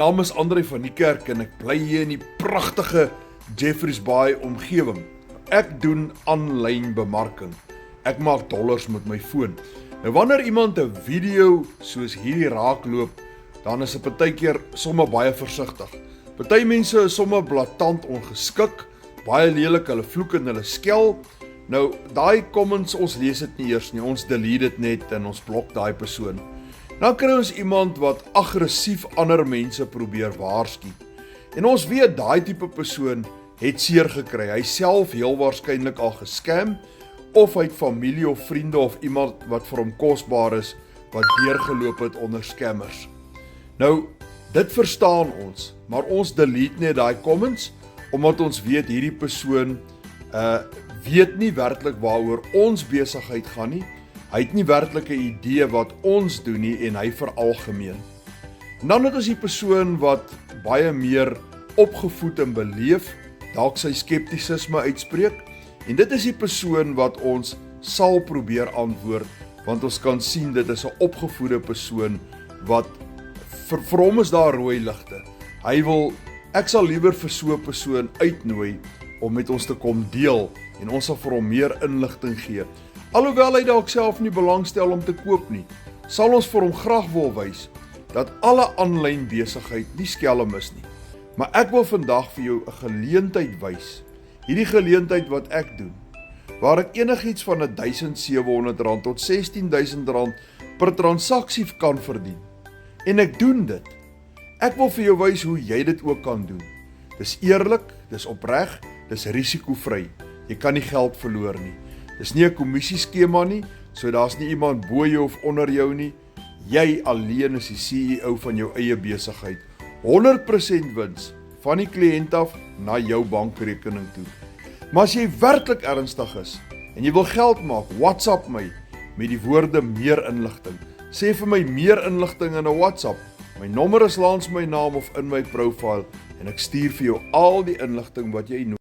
My naam is André van die Kerk en ek bly hier in die pragtige Jeffreys Bay omgewing. Ek doen aanlyn bemarking. Ek maak dollars met my foon. Nou wanneer iemand 'n video soos hierdie raakloop, dan is dit partykeer sommer baie versigtig. Party mense is sommer blaatant ongeskik, baie lelik, hulle vloek en hulle skel. Nou daai comments, ons lees dit nie eers nie, ons delete dit net en ons blok daai persoon. Nou kry ons iemand wat aggressief ander mense probeer waarsku. En ons weet daai tipe persoon het seer gekry. Hy self heel waarskynlik al gescam of hy het familie of vriende of iemand wat vir hom kosbaar is wat deurgeloop het onder scammers. Nou, dit verstaan ons, maar ons delete net daai comments omdat ons weet hierdie persoon weet nie werklik waaroor ons besigheid gaan nie. Hy het nie werklik 'n idee wat ons doen nie en hy veralgemeen. En dan het ons die persoon wat baie meer opgevoed en beleef, dalk sy skeptisisme uitspreek, en dit is die persoon wat ons sal probeer antwoord, want ons kan sien dit is 'n opgevoede persoon wat vir hom is daar rooi ligte. Ek sal liewer vir so 'n persoon uitnooi om met ons te kom deel en ons sal vir hom meer inligting gee. Alhoewel hy dalk self nie belangstel om te koop nie, sal ons vir hom graag wil wys dat alle aanlyn besigheid nie skelm is nie. Maar ek wil vandag vir jou 'n geleentheid wys, hierdie geleentheid wat ek doen, waar ek enigiets van R1,700 tot R16,000 per transaksie kan verdien. En ek doen dit. Ek wil vir jou wys hoe jy dit ook kan doen. Dis eerlik, dis opreg, dis risikovry. Jy kan nie geld verloor nie. Dis nie 'n kommissieskema nie, so daar's nie iemand bo jou of onder jou nie. Jy alleen is die CEO van jou eie besigheid. 100% wins van die kliënt af na jou bankrekening toe. Maar as jy werklik ernstig is en jy wil geld maak, WhatsApp my met die woorde meer inligting. Sê vir my meer inligting in 'n WhatsApp. My nommer is langs my naam of in my profiel en ek stuur vir jou al die inligting wat jy nodig het.